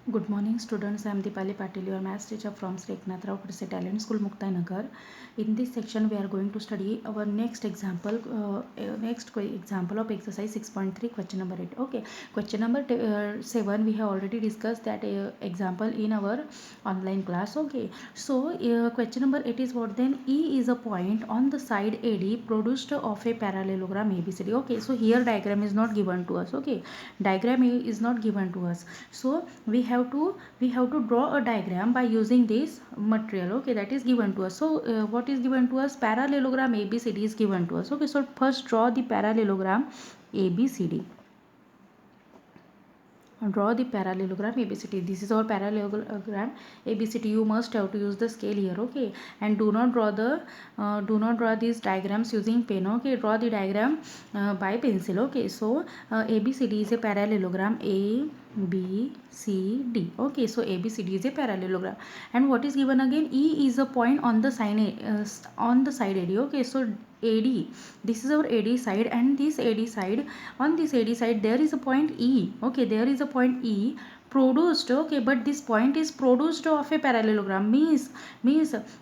Good morning, students. I am Deepali Patil, your maths teacher from Sri Eknath Rao Kudse Talent School, Muktai Nagar. In this section, we are going to study our next example, example of exercise 6.3, question number 8. Okay, question number 7. We have already discussed that example in our online class. Okay, so question number 8 is what then? E is a point on the side AD produced of a parallelogram ABCD. Okay, so here diagram is not given to us. Okay, diagram is not given to us, so we have to draw a diagram by using this material. Okay, that is given to us. So what is given to us? Parallelogram ABCD is given to us. Okay, so first draw the parallelogram ABCD. Draw the parallelogram ABCD. This is our parallelogram ABCD. You must have to use the scale here. Okay, and do not draw these diagrams using pen. Okay, draw the diagram by pencil. Okay, so ABCD is a parallelogram. ABCD. Okay, so ABCD is a parallelogram. And what is given again? E is a point on the side AD. Okay, so AD, this is our AD side, and this AD side, on this AD side there is a point E. Okay, there is a point E produced. Okay, but this point is produced of a parallelogram. Means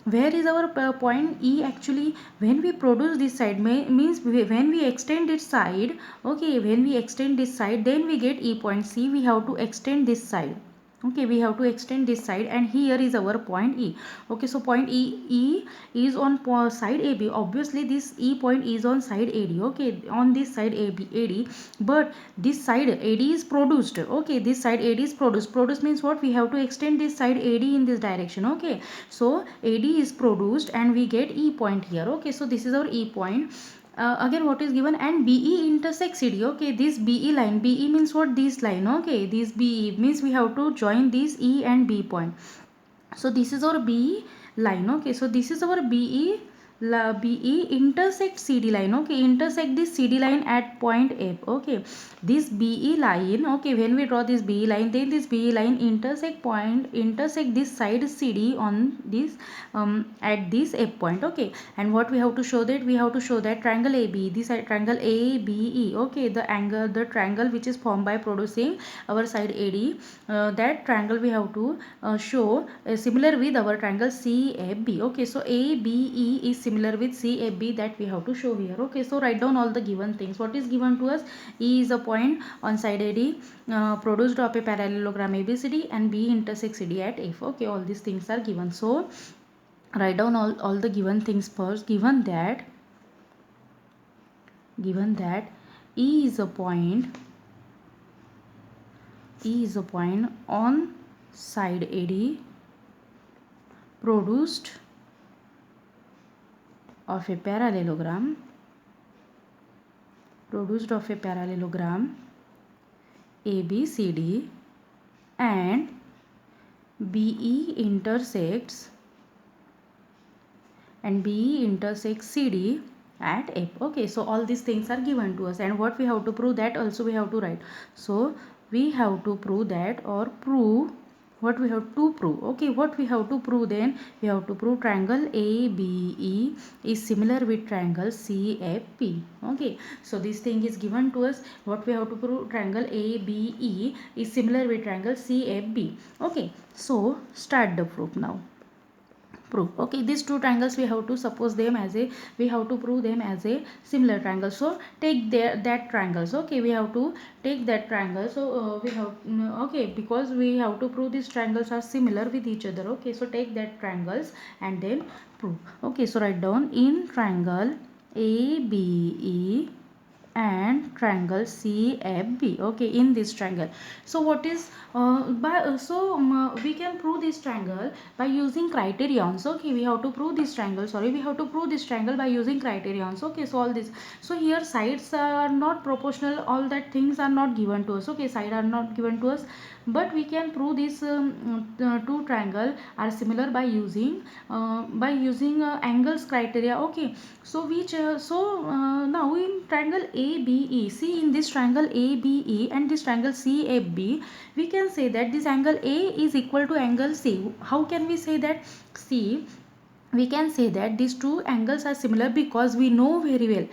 where is our point E actually? When we produce this side, means when we extend this side. Okay, when we extend this side, then we get E point. C, we have to extend this side. Okay, we have to extend this side, and here is our point E. Okay, so point E is on side AB. Obviously this E point is on side AD. Okay, on this side AD, but this side AD is produced. Okay, this side AD is produced means what? We have to extend this side AD in this direction. Okay, so AD is produced and we get E point here. Okay, so this is our E point. Again, what is given? And BE intersects CD. Okay, this BE line, BE means what? This line. Okay, this BE means we have to join this E and B point. So this is our BE line. Okay, so this is our BE intersect CD line. Okay, intersect this CD line at point F. Okay, this BE line. Okay, when we draw this BE line, then this BE line intersect this side CD on this at this F point. Okay, and what we have to show? That we have to show that triangle AB, this triangle ABE. Okay, the triangle which is formed by producing our side AD, that triangle we have to show similar with our triangle CFB. Okay, so ABE is similar with CFB, that we have to show here. Okay, so write down all the given things. What is given to us? E is a point on side AD produced of a parallelogram ABCD, and B intersects CD at F. Okay, all these things are given. So write down all the given things first. Given that E is a point on side AD produced of a parallelogram ABCD, and BE intersects CD at F. Okay, so all these things are given to us, and what we have to prove, that also we have to write. So we have to prove that, or prove what we have to prove. Okay, what we have to prove? Then we have to prove triangle ABE is similar with triangle CFP. Okay, so this thing is given to us. What we have to prove? Triangle ABE is similar with triangle CFB. Okay, so start the proof now. Proof. Okay, these two triangles we have to prove them as a similar triangle. So take that triangles. Okay, we have to take that triangle. So okay, because we have to prove these triangles are similar with each other. Okay, so take that triangles and then prove. Okay, so write down in triangle ABE and triangle CFB. Okay, in this triangle. So what is we can prove this triangle by using criterions. Okay, we have to prove this triangle. We have to prove this triangle by using criterions. Okay, so all this. So here sides are not proportional. All that things are not given to us. Okay, side are not given to us, but we can prove this two triangle are similar by using angles criteria. Okay, so now in triangle ABE, see, in this triangle ABE and this triangle CFB, we can say that this angle A is equal to angle C. How can we say that? See, we can say that these two angles are similar because we know very well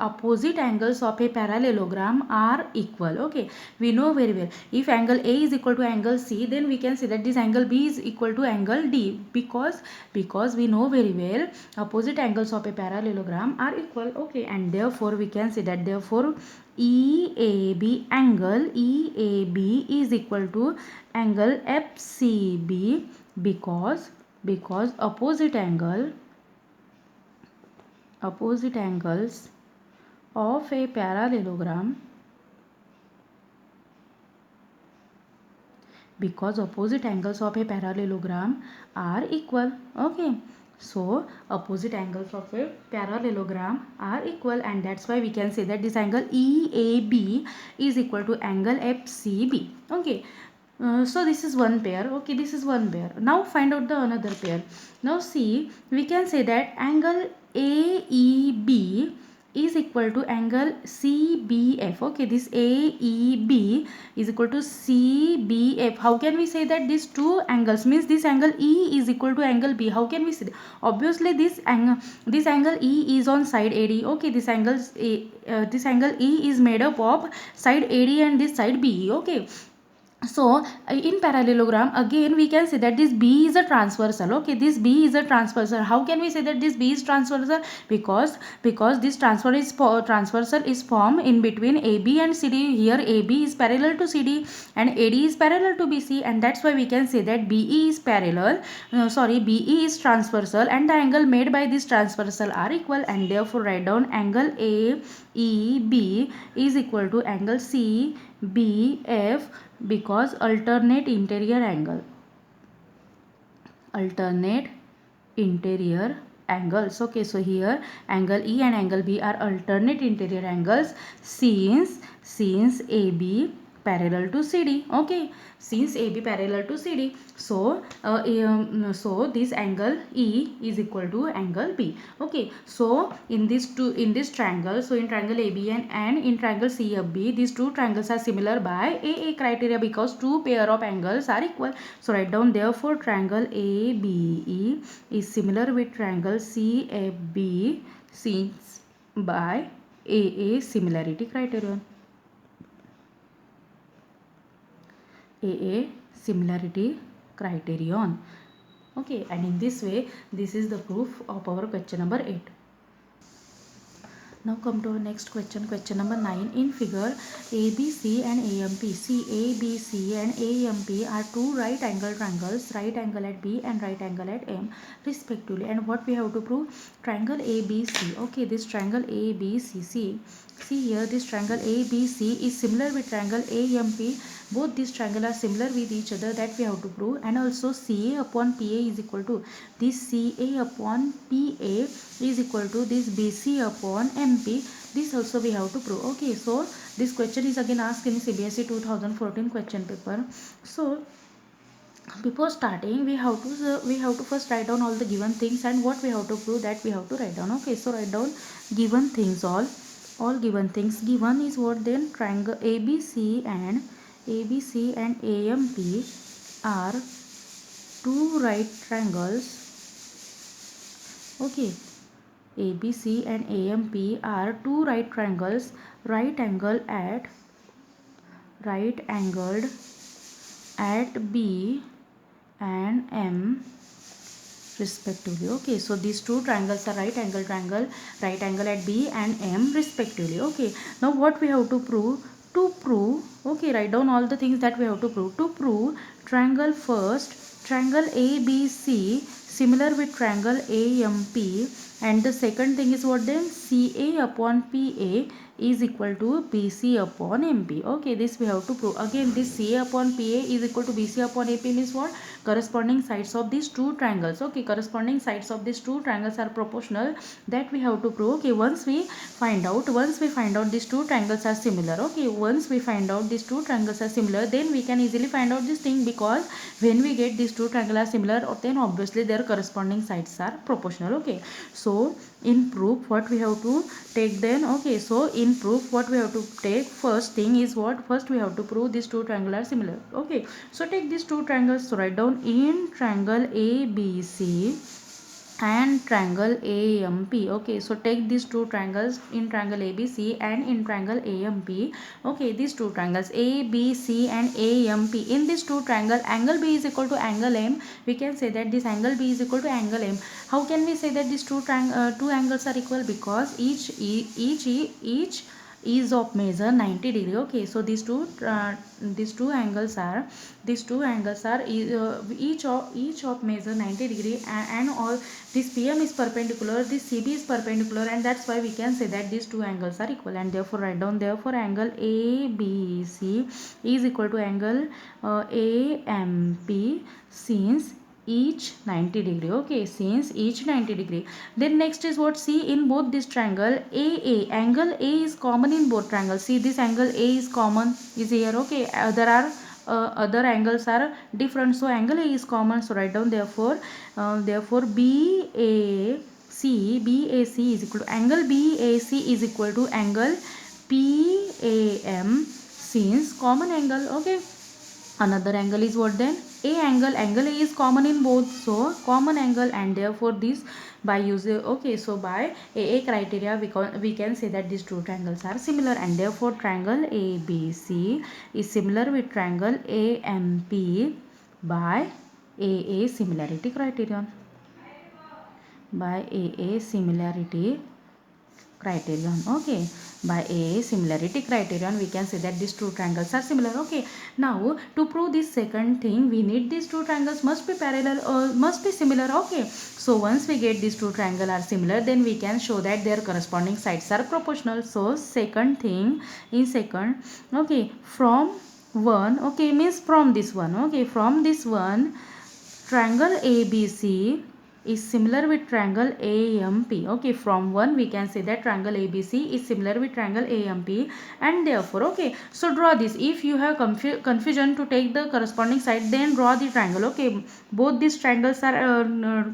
opposite angles of a parallelogram are equal. Okay, we know very well if angle A is equal to angle C, then we can say that this angle B is equal to angle D, because we know very well opposite angles of a parallelogram are equal. Okay, and therefore we can say that therefore EAB is equal to angle FCB, because opposite angles of a parallelogram are equal. Okay, so opposite angles of a parallelogram are equal, and that's why we can say that this angle EAB is equal to angle FCB. Okay, so this is one pair. Okay, this is one pair. Now find out the another pair. Now see, we can say that angle AEB is equal to angle CBF. Okay, this AEB is equal to CBF. How can we say that these two angles means this angle E is equal to angle B? How can we say that? Obviously this angle E is on side AD. Okay, this angle E is made up of side AD and this side BE. Okay, so in parallelogram again we can say that this B is a transversal. Okay, this B is a transversal. How can we say that this B is transversal? Because this transversal is formed in between AB and CD. Here AB is parallel to CD and AD is parallel to BC, and that's why we can say that BE is BE is transversal, and the angle made by this transversal are equal, and therefore write down angle AEB is equal to angle CBF, because alternate interior angles. Okay, so here angle E and angle B are alternate interior angles since AB parallel to CD. Okay, since AB parallel to CD, so this angle E is equal to angle B. Okay, so in this triangle, so in triangle AB and in triangle CFB, these two triangles are similar by AA criteria, because two pair of angles are equal. So write down therefore triangle ABE is similar with triangle CFB since by AA similarity criterion. Okay, and in this way this is the proof of our question number 8. Now come to our next question number 9. In figure ABC and AMP, see ABC and AMP are two right angle triangles, right angle at B and right angle at M respectively, and what we have to prove? Triangle ABC. Okay, this triangle ABC, see here this triangle ABC is similar with triangle AMP. Both these triangles are similar with each other, that we have to prove. And also CA upon PA is equal to this CA upon PA is equal to this BC upon MP. This also we have to prove. Okay, so this question is again asked in CBSE 2014 question paper. So before starting we have to first write down all the given things, and what we have to prove, that we have to write down. Okay, so write down given things, all given things. Given is what? Then triangle ABC and AMP are two right triangles. Okay, ABC and AMP are two right triangles, right angled at B and M respectively. Okay, so these two triangles are right angle at B and M respectively. Okay, now what we have to prove? Okay, write down all the things that we have to prove. To prove triangle, first triangle ABC similar with triangle AMP, and the second thing is what? Then CA upon PA is equal to BC upon MP. Okay, this we have to prove. Again, this CA upon PA is equal to BC upon AP means what? Corresponding sides of these two triangles. Okay, corresponding sides of these two triangles are proportional, that we have to prove. Okay, once we find out these two triangles are similar. Okay, once we find out these two triangles are similar, then we can easily find out this thing, because when we get these two triangles are similar, then obviously their corresponding sides are proportional. Okay, so in proof what we have to take then? Okay, so in in proof, what we have to take, first thing is what, first we have to prove these two triangles are similar. Okay, so take these two triangles, so write down in triangle ABC and triangle AMP. Okay, so take these two triangles in triangle ABC and in triangle AMP. Okay, these two triangles ABC and AMP, in these two triangle, angle B is equal to angle M. We can say that this angle B is equal to angle M. How can we say that these two angles are equal? Because each is of measure 90 degree. Okay, so these two angles are each of measure 90 degree, and all this PM is perpendicular, this CB is perpendicular, and that's why we can say that these two angles are equal. And therefore write down, therefore angle ABC is equal to angle AMP, since each 90 degree. Okay, since each 90 degree. Then next is what, see, in both this triangle AA, angle A is common in both triangles. See, this angle A is common, is here. Okay, there are other angles are different, so angle A is common. So write down, therefore BAC is equal to angle BAC is equal to angle PAM, since common angle. Okay, another angle is what then, A angle A is common in both, so common angle, and therefore this by using, okay, so by AA criteria we can say that these two triangles are similar, and therefore triangle ABC is similar with triangle AMP by AA similarity criterion. By AA similarity criterion. Okay, by a similarity criterion we can say that these two triangles are similar. Okay, now to prove this second thing, we need these two triangles must be parallel or must be similar. Okay, so once we get these two triangles are similar, then we can show that their corresponding sides are proportional. So second thing, in second, okay, from one, okay, means from this one, okay, from this one, triangle ABC is similar with triangle AMP. Okay, from one we can say that triangle ABC is similar with triangle AMP, and therefore, okay, so draw this. If you have confusion to take the corresponding side, then draw the triangle. Okay, both these triangles are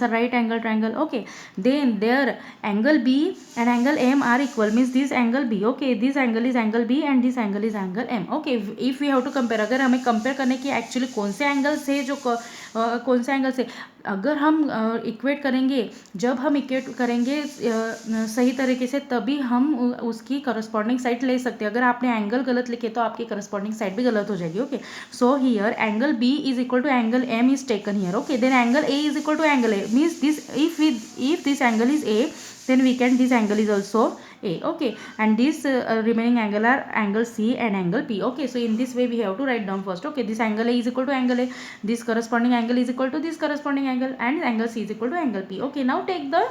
right angle triangle. Okay, then their angle B and angle M are equal, means this angle B, okay, this angle is angle B and this angle is angle M. Okay, if we have to compare, अगर हमें compare करने की actually कौन से angle से जो कौन से angle से अगर हम इक्वेट करेंगे, जब हम इक्वेट करेंगे सही तरीके से, तभी हम उसकी करस्पॉन्डिंग साइड ले सकते हैं. अगर आपने एंगल गलत लिखे तो आपकी करस्पॉन्डिंग साइड भी गलत हो जाएगी. Okay, so here angle B is equal to angle M is taken here. Okay, then angle A is equal to angle A, means this, if this angle is A, then we can, this angle is also A. Okay, and this remaining angle are angle C and angle P. Okay, so in this way we have to write down first. Okay, this angle A is equal to angle A, this corresponding angle is equal to this corresponding angle, and angle C is equal to angle P. Okay, now take the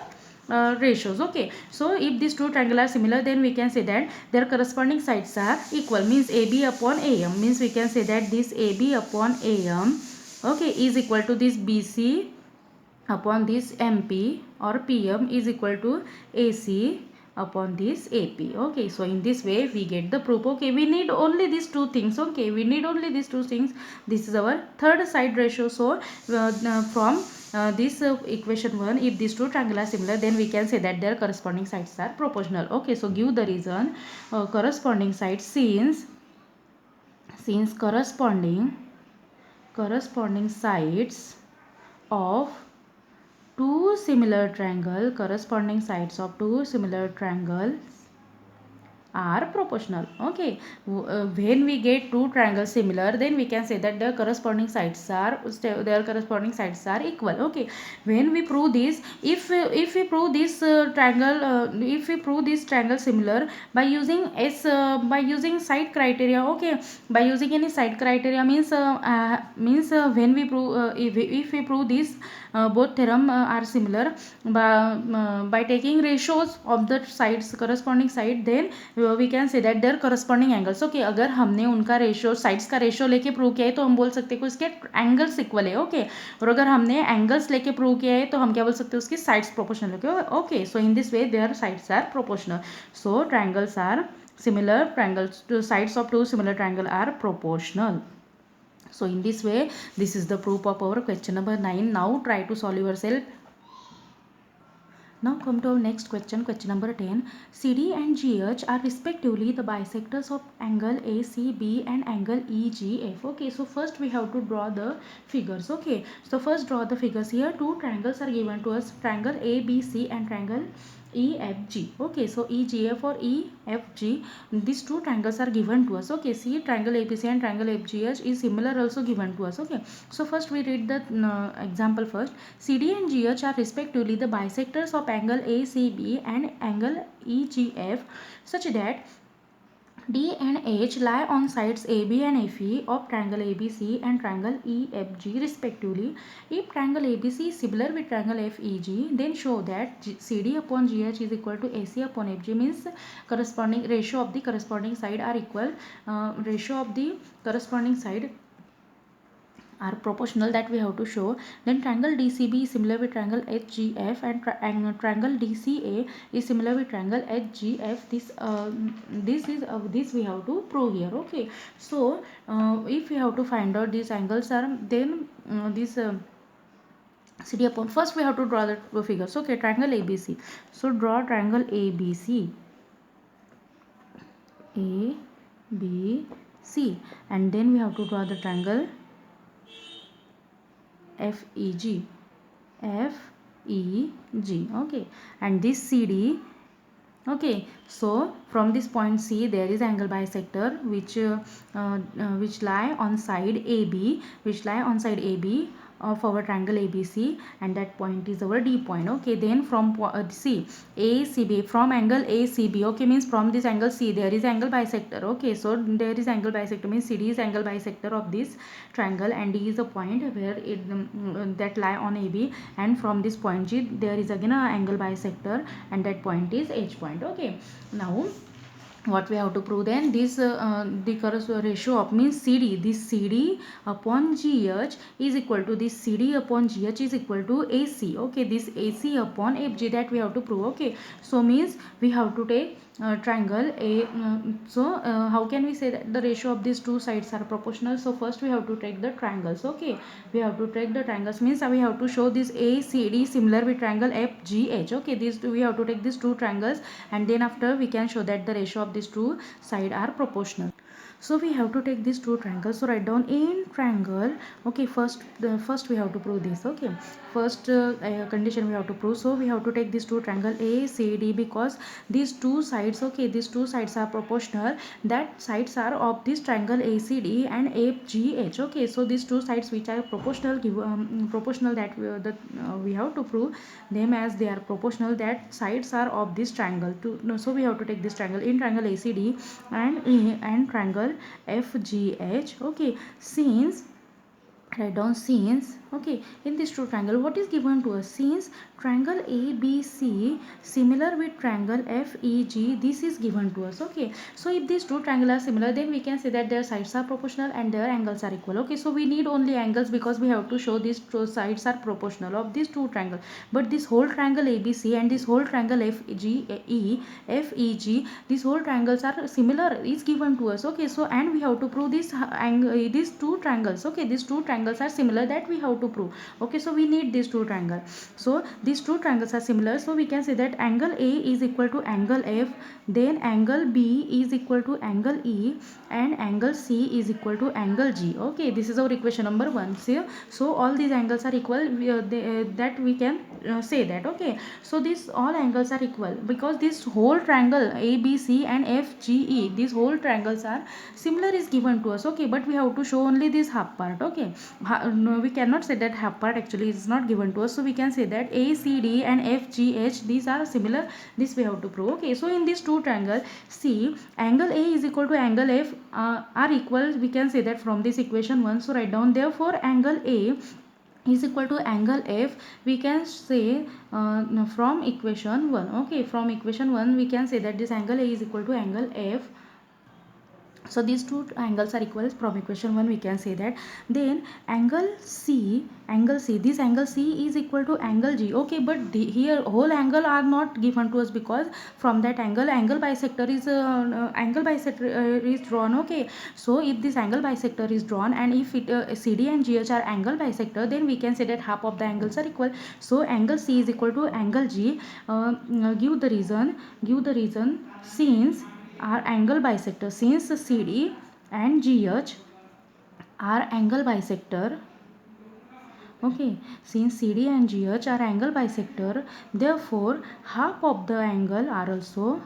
ratios. Okay, so if these two triangles are similar, then we can say that their corresponding sides are equal, means AB upon AM, means we can say that this AB upon AM, okay, is equal to this BC upon this MP, or PM is equal to AC upon this AP. Okay, so in this way we get the proof. Okay, we need only these two things. Okay, we need only these two things. This is our third side ratio. So from this equation 1, if these two triangles are similar, then we can say that their corresponding sides are proportional. Okay, so give the reason. Corresponding sides, since corresponding sides of two similar triangle, corresponding sides of two similar triangles are proportional. Okay, when we get two triangles similar, then we can say that their corresponding sides are equal. Okay, when we prove this, if we prove this triangle similar by using by using side criteria. Okay, by using any side criteria, means when we prove if we prove this both theorem are similar by taking ratios of the sides, corresponding side, then we can say that their corresponding angles. Okay, अगर हमने उनका ratio, sides का ratio लेके prove किया है, तो हम बोल सकते हैं कि उसके एंगल्स इक्वल है. ओके, और अगर हमने एंगल्स लेके प्रूव किया है, तो हम क्या बोल सकते हैं, उसकी साइड्स प्रोपोर्शनल है. Okay, so in this way there sides are proportional. So triangles are similar, triangles, sides of two similar triangle are proportional. So in this way, this is the proof of our question number 9. Now try to solve yourself. Now come to our next question, question number 10. CD and GH are respectively the bisectors of angle ACB and angle EGF. Okay, so first we have to draw the figures. Okay, so first draw the figures. Here two triangles are given to us, triangle ABC and triangle EFG. Okay, so EGF or EFG, these two triangles are given to us. Okay, see, triangle ABC and triangle FGH is similar, also given to us. Okay, so first we read the example first. CD and GH are respectively the bisectors of angle ACB and angle EGF such that D and H lie on sides AB and FE of triangle ABC and triangle EFG respectively. If triangle ABC is similar with triangle FEG, then show that CD upon GH is equal to AC upon FG, means corresponding ratio of the corresponding side are equal. Ratio of the corresponding side are proportional, that we have to show. Then triangle DCB is similar with triangle HGF and triangle DCA is similar with triangle HGF. This we have to prove here. Okay, so if we have to find out these angles are, then this CD upon, first we have to draw the figures. Okay, triangle ABC, so draw triangle ABC, ABC, and then we have to draw the triangle FEG, FEG. Okay, and this CD. Okay, so from this point C there is angle bisector which lie on side AB, of our triangle ABC, and that point is our D point. Okay, then from C ACB, from angle ACB, okay, means from this angle C there is angle bisector. Okay, so there is angle bisector, means CD is angle bisector of this triangle, and D is a point where that lie on AB, and from this point G there is again a angle bisector, and that point is H point. Okay, now what we have to prove, then this the ratio of, means CD, this CD upon GH is equal to this CD upon GH is equal to AC. Okay, this AC upon FG, that we have to prove. Okay, so means we have to take triangle A. How can we say that the ratio of these two sides are proportional? So first we have to take the triangles. Okay, we have to take the triangles, means we have to show this ACD similar with triangle FGH. Okay, these two, we have to take these two triangles, and then after we can show that the ratio of these two sides are proportional. So we have to take these two triangles. So write down in triangle. Okay, first we have to prove this. Okay, first condition we have to prove. So we have to take these two triangle ACD, because these two sides, okay, these two sides are proportional. That sides are of this triangle ACD and FGH. Okay, so these two sides which are proportional, proportional, that we have to prove them as they are proportional, that sides are of this triangle. So we have to take this triangle in triangle ACD and triangle FGH. Okay, since, write down since, okay, in this two triangle what is given to us, since triangle ABC similar with triangle FEG, this is given to us. Okay, so if these two triangles are similar, then we can say that their sides are proportional and their angles are equal. Okay, so we need only angles, because we have to show these two sides are proportional of these two triangles. But this whole triangle ABC and this whole triangle FEG, these whole triangles are similar, is given to us. Okay, so and we have to prove this angle, these two triangles. Okay, these two triangles are similar, that we have to prove. Okay, so we need these two triangles. So these two triangles are similar, so we can say that angle A is equal to angle F, then angle B is equal to angle E, and angle C is equal to angle G. Okay, this is our equation number 1. So all these angles are equal, that we can say that. Okay, so these all angles are equal, because this whole triangle ABC and FGE, these whole triangles are similar, is given to us. Okay, but we have to show only this half part. Okay, no, we cannot say that half part actually is not given to us, so we can say that ACD and FGH, these are similar, this we have to prove. Okay, so in this two triangle, see, angle A is equal to angle F are equal, we can say that from this equation 1. So write down, therefore angle A is equal to angle F, we can say from equation 1. Okay, from equation 1 we can say that this angle A is equal to angle F So these two angles are equal. From equation 1 we can say that. Then angle C, this angle C is equal to angle G. Okay, but here whole angle are not given to us, because from that angle bisector is drawn. Okay, so if this angle bisector is drawn, and if it CD and GH are angle bisector, then we can say that half of the angles are equal. So angle C is equal to angle G. Give the reason. Since are angle bisector, since CD and GH are angle bisector. Okay, since CD and GH are angle bisector, therefore half of the angle are also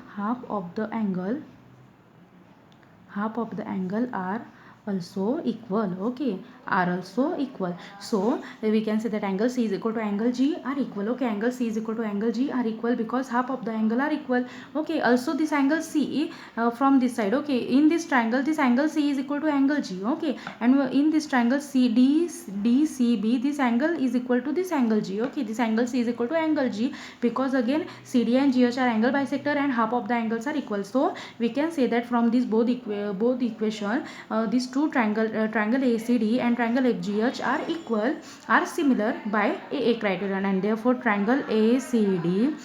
equal. Okay, are also equal. So we can say that angle C is equal to angle G are equal. Okay, angle C is equal to angle G are equal because half of the angle are equal. Okay, also this angle C from this side. Okay, in this triangle this angle C is equal to angle G. Okay, and in this triangle DCB, this angle is equal to this angle G. Okay, this angle C is equal to angle G, because again CD and GH are angle bisector and half of the angles are equal. So we can say that from this both equation, these two triangle ACD and triangle FGH are equal, are similar by AA criterion, and therefore triangle ACD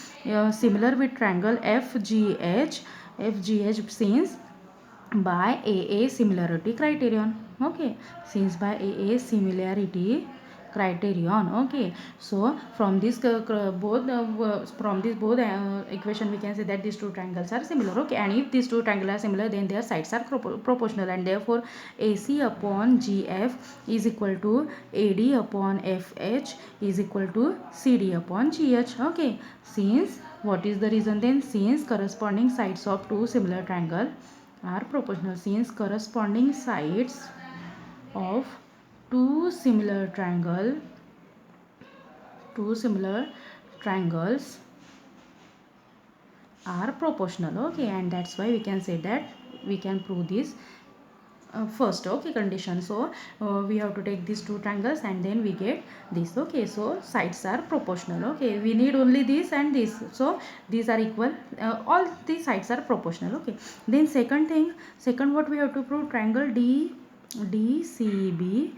similar with triangle FGH since by AA similarity criterion. Okay, since by AA similarity criterion. Okay, so from this both equation we can say that these two triangles are similar. Okay, and if these two triangles are similar, then their sides are proportional, and therefore AC upon GF is equal to AD upon FH is equal to CD upon GH. Okay, since what is the reason then? Since corresponding sides of two similar triangle are proportional. Since corresponding sides of two similar triangles are proportional. Okay, and that's why we can say that we can prove this first. Okay, condition. So we have to take these two triangles and then we get this. Okay, so sides are proportional. Okay, we need only this and this, so these are equal. All these sides are proportional. Okay, then second what we have to prove, triangle DCB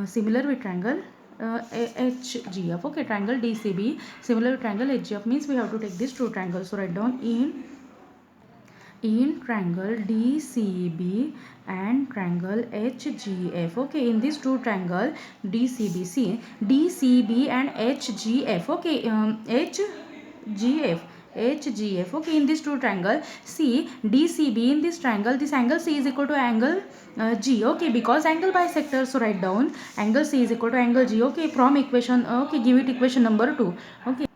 similar with triangle HGF. Okay, triangle DCB similar to triangle HGF means we have to take these two triangles. So write down in triangle DCB and triangle HGF. Okay, in these two triangle DCB and HGF. Okay, HGF. Okay, in this two triangle, see DCB, in this triangle this angle C is equal to angle G. Okay, because angle bisector, so write down angle C is equal to angle G. Okay, from equation, okay, give it equation number 2. Okay,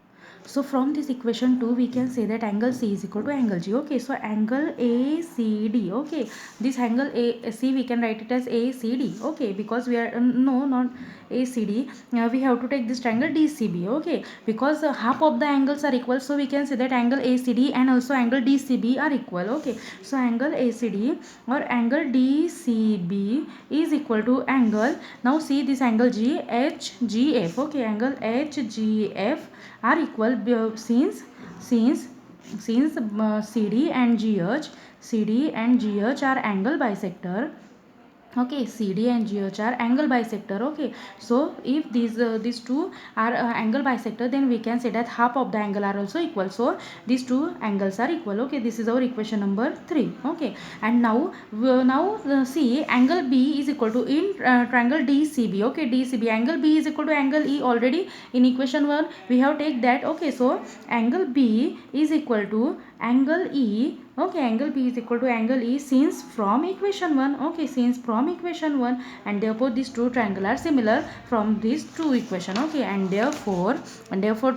so from this equation 2 we can say that angle C is equal to angle G. Okay, so angle ACD. Okay, this angle AC we can write it as ACD. Okay, because we are no, not ACD, we have to take this triangle DCB. Okay, because half of the angles are equal, so we can say that angle ACD and also angle DCB are equal. Okay, so angle ACD or angle DCB is equal to angle, now see this angle HGF. Okay, angle HGF are equal since CD and GH are angle bisector. Okay, CD and GH are angle bisector. Okay, so if these two are angle bisector, then we can say that half of the angle are also equal, so these two angles are equal. Okay, this is our equation number 3. Okay, and now see angle B is equal to in triangle DCB. Okay, DCB angle B is equal to angle E. Already in equation 1 we have take that. Okay, so angle B is equal to angle E. Okay, angle B is equal to angle E since from equation 1. Okay, since from equation 1, and therefore these two triangles are similar from these two equation. Okay, and therefore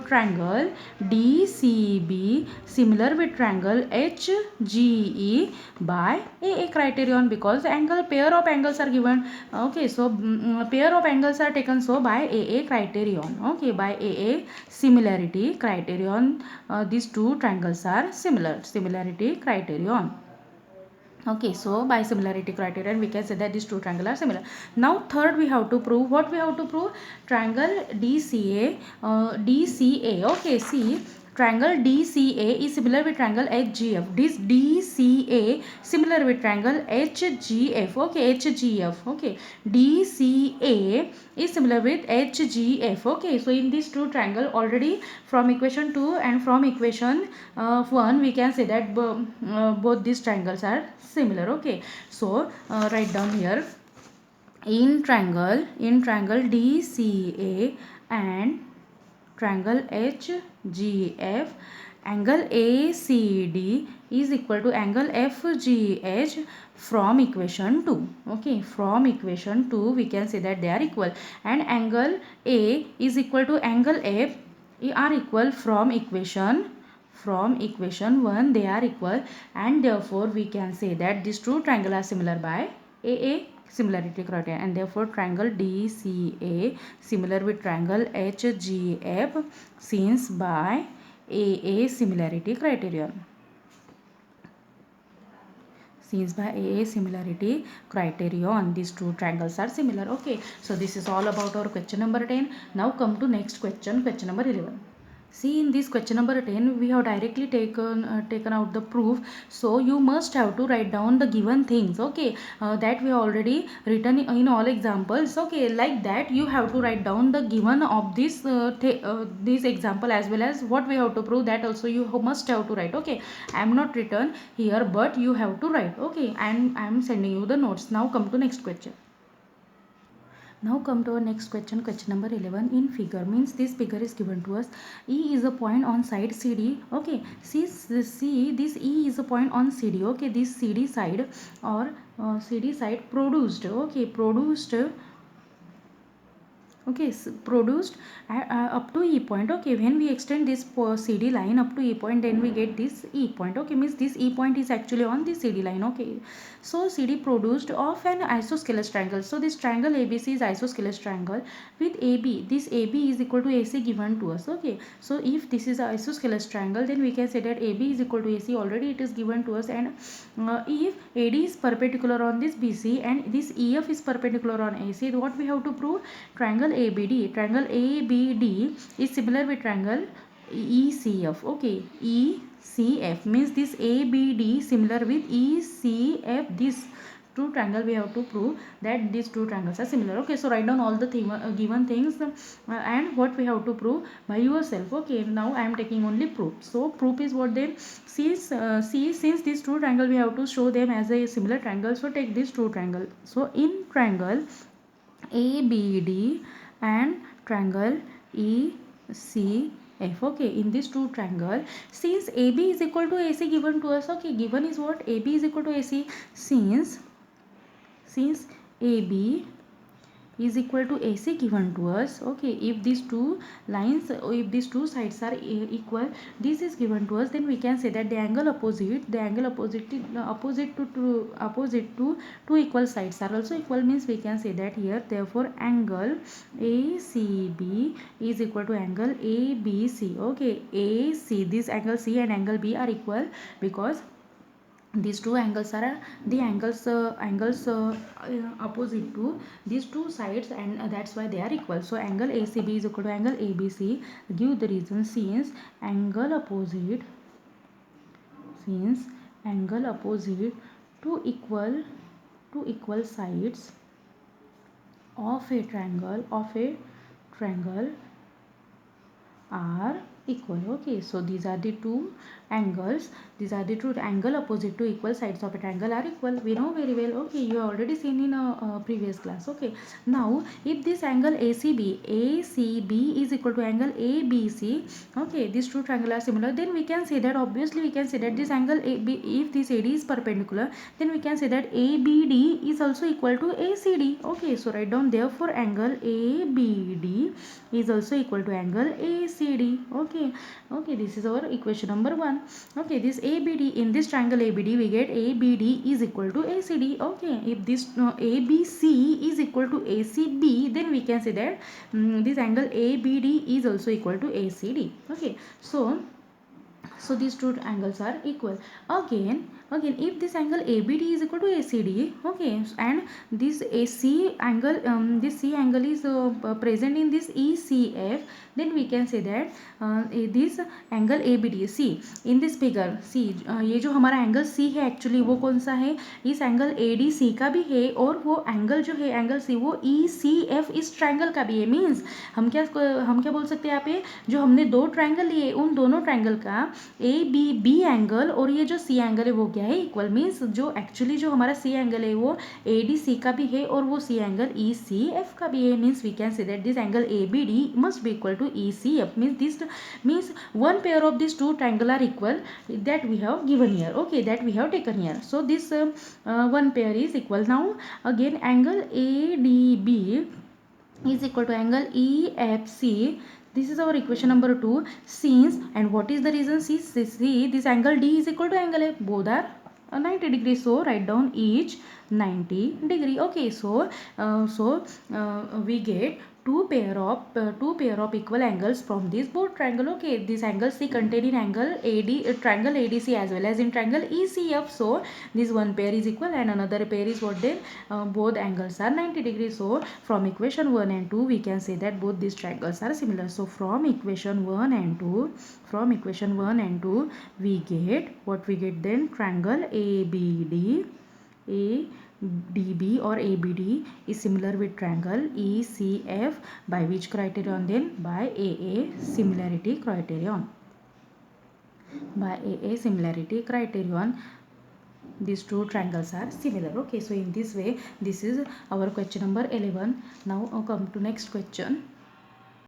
triangle DCB similar with triangle HGE by AA criterion, because angle pair of angles are given. Okay, so pair of angles are taken, so by AA criterion. Okay, by AA similarity criterion, these two triangles are similarity criterion. Okay, so by similarity criterion we can say that these two triangles are similar. Now third we have to prove, what we have to prove, triangle DCA. Okay, see triangle DCA is similar with triangle HGF. This DCA similar with triangle HGF. Okay, HGF. Okay, DCA is similar with HGF. Okay, so in this two triangle already from equation 2 and from equation 1 we can say that both these triangles are similar. Okay, so write down here, in triangle DCA and triangle HGF, angle ACD is equal to angle FGH from equation 2. Okay, from equation 2 we can say that they are equal, and angle A is equal to angle F are equal from equation 1 they are equal, and therefore we can say that these two triangles are similar by AA similarity criteria, and therefore triangle DCA similar with triangle HGF since by AA similarity criterion. Since by AA similarity criterion these two triangles are similar. Okay, so this is all about our question number 10. Now come to next question, question number 11. See, in this question number 10 we have directly taken out the proof, so you must have to write down the given things. Okay, that we have already written in all examples. Okay, like that you have to write down the given of this example as well as what we have to prove, that also you must have to write. Okay, I am not written here but you have to write. Okay, and I am sending you the notes. Now come to next question. Now come to our next question, question number 11. In figure, means this figure is given to us. E is a point on side CD. Okay, see this E is a point on CD. Okay, this CD side or CD side produced. Okay, produced. Okay, produced up to E point. Okay, when we extend this CD line up to E point, then we get this E point. Okay, means this E point is actually on the CD line. Okay, so CD produced of an isosceles triangle. So this triangle ABC is isosceles triangle with AB. This AB is equal to AC given to us. Okay, so if this is a isosceles triangle, then we can say that AB is equal to AC. Already it is given to us, and if AD is perpendicular on this BC and this EF is perpendicular on AC, what we have to prove? Triangle ABD. Triangle ABD is similar with triangle ECF. Okay, ECF means this ABD similar with ECF. This two triangle we have to prove that these two triangles are similar. Okay, so write down all the given things and what we have to prove by yourself. Okay, now I am taking only proof. So proof is what then, since these two triangle we have to show them as a similar triangle, so take this two triangle. So in triangle ABD and triangle ECF. Okay, in this two triangle, since AB is equal to AC given to us. Okay, given is what? AB is equal to AC. Since AB is equal to AC given to us. Okay, if these two lines, if these two sides are equal, this is given to us, then we can say that the angle opposite to two equal sides are also equal, means we can say that here, therefore angle ACB is equal to angle ABC. Okay, AC, this angle C and angle B are equal because these two angles are the angles opposite to these two sides, and that's why they are equal. So angle ACB is equal to angle ABC. Give the reason, since angle opposite to equal sides of a triangle are equal. Okay, so these are the two angles, these are the two angle opposite to equal sides of a triangle are equal. We know very well. Okay, you have already seen in a previous class. Okay, now if this angle ACB is equal to angle ABC, okay, these two triangle are similar, then we can say that, obviously we can say that this angle AB, if this AD is perpendicular, then we can say that ABD is also equal to ACD. Okay, so write down, therefore angle ABD is also equal to angle ACD. Okay, this is our equation number 1. Okay, this ABD, in this triangle ABD we get ABD is equal to ACD. Okay, if this ABC is equal to ACB, then we can say that this angle ABD is also equal to ACD. Okay, so these two angles are equal. Again again, if this angle ABD is equal to ACD, okay, and this AC angle, this C angle is present in this ECF, then we can say that this angle ABD. See in this figure, see ये जो हमारा angle C है actually वो कौन सा है, इस angle ADC का भी है, और वो एंगल जो है एंगल C वो ECF इस ट्रायंगल का भी है. मीन्स हम क्या बोल सकते हैं यहाँ पे, जो हमने दो ट्रायंगल लिए उन दोनों ट्रायंगल का ABB एंगल और ये जो C एंगल है वो क्या है, इक्वल. मीन्स जो एक्चुअली जो हमारा C एंगल है वो ADC का भी है और वो C एंगल ECF का भी है. Means we can say that this angle ABD must be equal to ECF. Means this means one pair of these two triangle are equal, that we have given here, okay, that we have taken here. So this one pair is equal. Now again angle ADB is equal to angle EFC. This is our equation number 2. Since, and what is the reason, see this angle D is equal to angle A, both are 90 degrees, so write down each 90 degree. Okay, so we get two pair of equal angles from this both triangle. Okay, this angle C contain in angle AD, triangle ADC as well as in triangle ECF. So this one pair is equal and another pair is what, then both angles are 90 degrees. So from equation 1 and 2 we can say that both these triangles are similar. So from equation 1 and 2 we get what we get, then triangle ABD ADB or ABD is similar with triangle ECF by which criterion, then by AA similarity criterion. By AA similarity criterion, these two triangles are similar. Okay, so in this way this is our question number 11. Now come to next question.